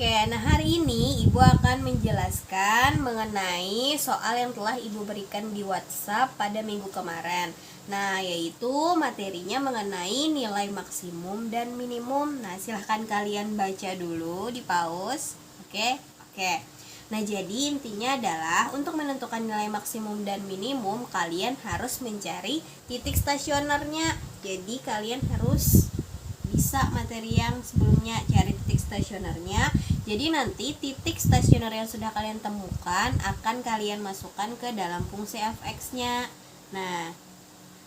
Oke, nah hari ini Ibu akan menjelaskan mengenai soal yang telah Ibu berikan di WhatsApp pada minggu kemarin. Nah, yaitu materinya mengenai nilai maksimum dan minimum. Nah, silahkan kalian baca dulu di pause. Oke. Nah, jadi intinya adalah untuk menentukan nilai maksimum dan minimum, kalian harus mencari titik stasionernya. Jadi, kalian harus bisa materi yang sebelumnya cari titik stasionernya. Jadi nanti titik stasioner yang sudah kalian temukan akan kalian masukkan ke dalam fungsi fx-nya. Nah,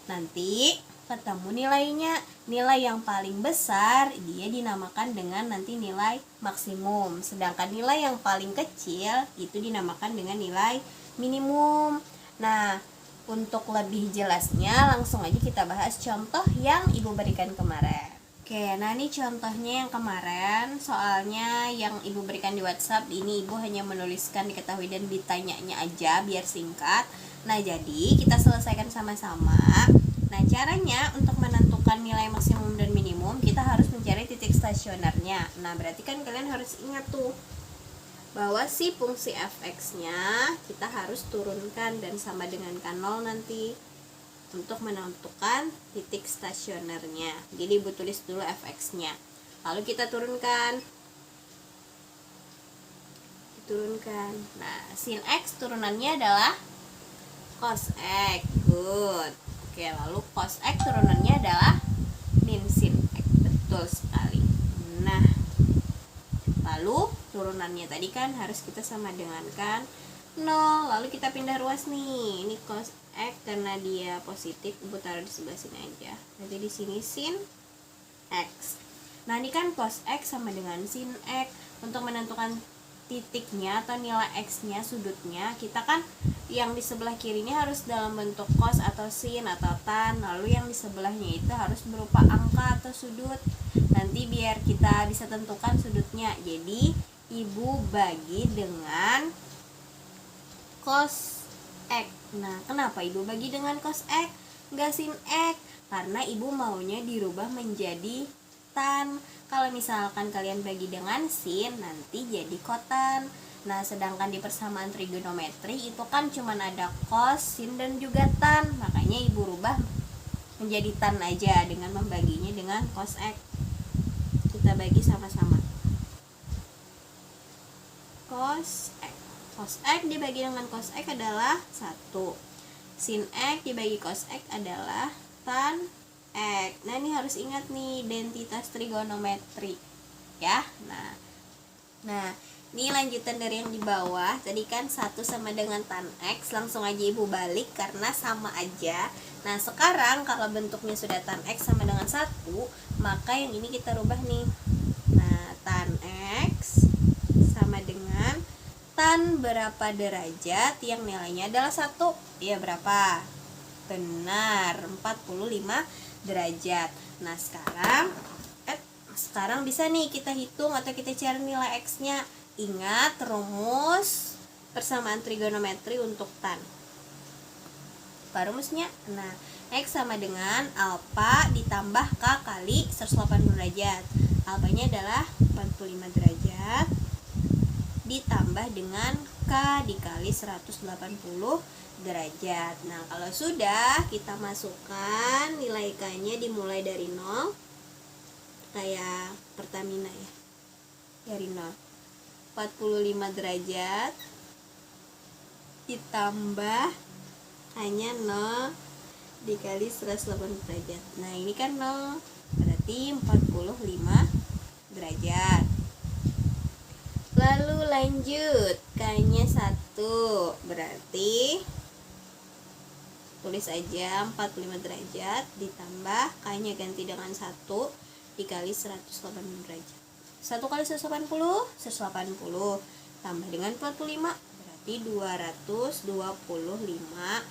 nanti ketemu nilainya. Nilai yang paling besar dia dinamakan dengan nanti nilai maksimum, sedangkan nilai yang paling kecil itu dinamakan dengan nilai minimum. Nah, untuk lebih jelasnya langsung aja kita bahas contoh yang Ibu berikan kemarin. Oke, nah ini contohnya yang kemarin, soalnya yang Ibu berikan di WhatsApp ini Ibu hanya menuliskan diketahui dan ditanyanya aja biar singkat. Nah, jadi kita selesaikan sama-sama. Nah, caranya untuk menentukan nilai maksimum dan minimum, kita harus mencari titik stasionernya. Nah, berarti kan kalian harus ingat tuh bahwa si fungsi fx-nya kita harus turunkan dan sama dengan K0 nanti untuk menentukan titik stasionernya. Jadi Ibu tulis dulu fx-nya. Lalu kita turunkan. Nah, sin x turunannya adalah cos x. Good. Oke, lalu cos x turunannya adalah min sin x. Betul sekali. Nah, lalu turunannya tadi kan harus kita sama dengankan 0. Lalu kita pindah ruas nih. Ini cos x karena dia positif, Ibu taruh di sebelah sini aja. Nanti di sini sin x. Nah, ini kan cos x sama dengan sin x. Untuk menentukan titiknya atau nilai x-nya, sudutnya, kita kan yang di sebelah kirinya harus dalam bentuk cos atau sin atau tan. Lalu yang di sebelahnya itu harus berupa angka atau sudut. Nanti biar kita bisa tentukan sudutnya. Jadi, Ibu bagi dengan cos x. Nah, kenapa Ibu bagi dengan cos x, enggak sin x? Karena Ibu maunya dirubah menjadi tan. Kalau misalkan kalian bagi dengan sin, nanti jadi kotan. Nah, sedangkan di persamaan trigonometri itu kan cuman ada cos, sin, dan juga tan. Makanya Ibu rubah menjadi tan aja dengan membaginya dengan cos x. Kita bagi sama-sama. Cos x. Cos x dibagi dengan cos x adalah 1. Sin x dibagi cos x adalah tan x. Nah, ini harus ingat nih identitas trigonometri ya. Nah, ini lanjutan dari yang di bawah. Tadi kan 1 sama dengan tan x, langsung aja Ibu balik karena sama aja. Nah, sekarang kalau bentuknya sudah tan x sama dengan 1, maka yang ini kita rubah nih. Nah, tan x sama dengan tan berapa derajat yang nilainya adalah 1? Ya, berapa? Benar, 45 derajat. Nah, sekarang bisa nih kita hitung atau kita cari nilai x-nya. Ingat rumus persamaan trigonometri untuk tan. Apa rumusnya? Nah, x sama dengan alfa ditambah k kali 180 derajat. Alfanya adalah 45 derajat ditambah dengan K dikali 180 derajat. Nah, kalau sudah, kita masukkan nilai K-nya dimulai dari 0. Kayak Pertamina ya. Dari 0. 45 derajat ditambah hanya 0 dikali 180 derajat. Nah, ini kan 0. Berarti 45 derajat. Lalu lanjut, K-nya 1, berarti tulis aja 45 derajat ditambah K-nya ganti dengan 1 dikali 180 derajat. 1 kali 180, 180 tambah dengan 45, berarti 225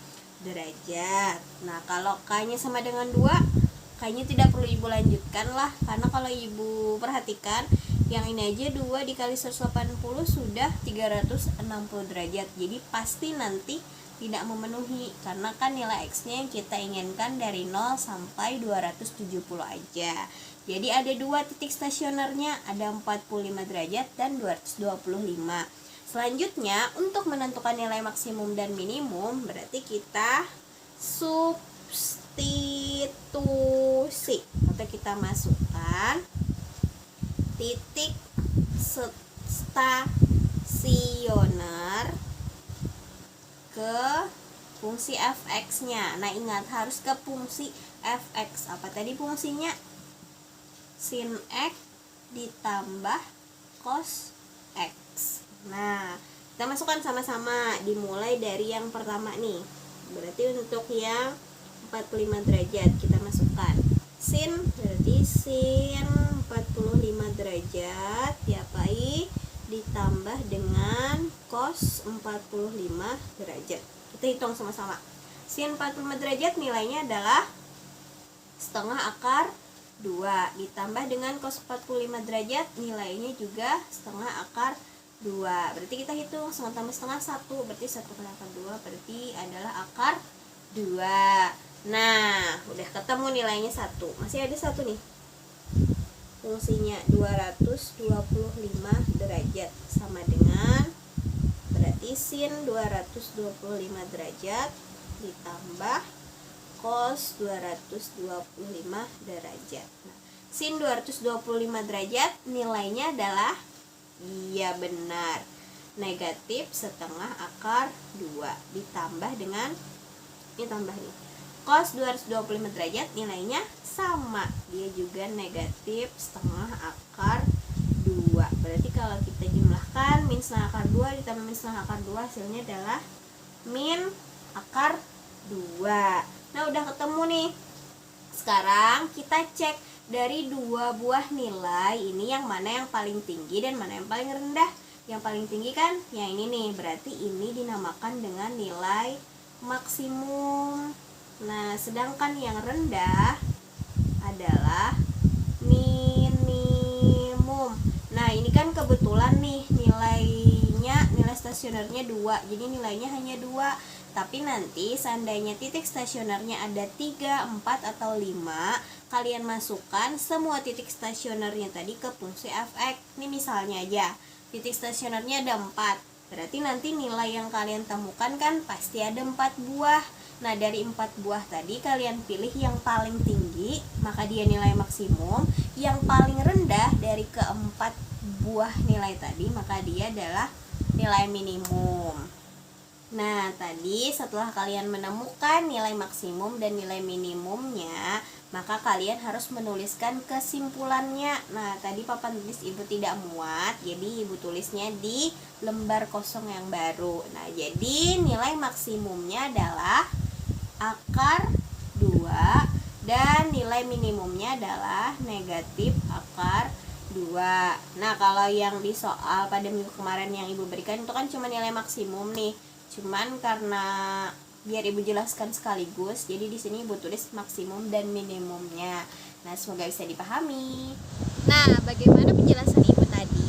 derajat. Nah, kalau K-nya sama dengan 2, K-nya tidak perlu Ibu lanjutkan lah, karena kalau Ibu perhatikan yang ini aja 2 dikali 180 sudah 360 derajat. Jadi pasti nanti tidak memenuhi karena kan nilai x-nya yang kita inginkan dari 0 sampai 270 aja. Jadi ada dua titik stasionernya, ada 45 derajat dan 225. Selanjutnya untuk menentukan nilai maksimum dan minimum berarti kita substitusi atau kita masukkan titik stasioner ke fungsi fx-nya. Nah, ingat harus ke fungsi fx. Apa tadi fungsinya? Sin x ditambah cos x. Nah, kita masukkan sama-sama. Dimulai dari yang pertama nih. Berarti untuk yang 45 derajat kita masukkan sin, berarti sin 45 derajat diapai ditambah dengan cos 45 derajat. Kita hitung sama-sama. Sin 45 derajat nilainya adalah setengah akar 2 ditambah dengan cos 45 derajat nilainya juga setengah akar 2. Berarti kita hitung setengah tambah setengah 1, berarti 1 kali akar 2 berarti adalah akar 2. Nah, udah ketemu nilainya 1. Masih ada 1 nih. Fungsinya 225 derajat sama dengan berarti sin 225 derajat ditambah cos 225 derajat. Nah, sin 225 derajat nilainya adalah, iya benar, negatif setengah akar 2 ditambah dengan, ini tambah nih, cos 225 derajat nilainya sama, dia juga negatif setengah akar 2. Berarti kalau kita jumlahkan min setengah akar 2 ditambah min setengah akar 2 hasilnya adalah min akar 2. Nah, udah ketemu nih. Sekarang kita cek dari dua buah nilai ini yang mana yang paling tinggi dan mana yang paling rendah. Yang paling tinggi kan yang ini nih, berarti ini dinamakan dengan nilai maksimum. Nah, sedangkan yang rendah adalah minimum. Nah, ini kan kebetulan nih nilai stasionernya 2. Jadi nilainya hanya 2. Tapi nanti seandainya titik stasionernya ada 3, 4 atau 5, kalian masukkan semua titik stasionernya tadi ke fungsi fx. Ini misalnya aja, titik stasionernya ada 4. Berarti nanti nilai yang kalian temukan kan pasti ada 4 buah. Nah, dari 4 buah tadi kalian pilih yang paling tinggi, maka dia nilai maksimum. Yang paling rendah dari keempat buah nilai tadi, maka dia adalah nilai minimum. Nah, tadi setelah kalian menemukan nilai maksimum dan nilai minimumnya, maka kalian harus menuliskan kesimpulannya. Nah, tadi papan tulis ibu tidak muat, jadi ibu tulisnya di lembar kosong yang baru. Nah, jadi nilai maksimumnya adalah akar 2 dan nilai minimumnya adalah negatif akar 2. Nah, kalau yang di soal pada minggu kemarin yang ibu berikan itu kan cuma nilai maksimum nih. Cuman karena biar ibu jelaskan sekaligus, jadi di sini ibu tulis maksimum dan minimumnya. Nah, semoga bisa dipahami. Nah, bagaimana penjelasan ibu tadi?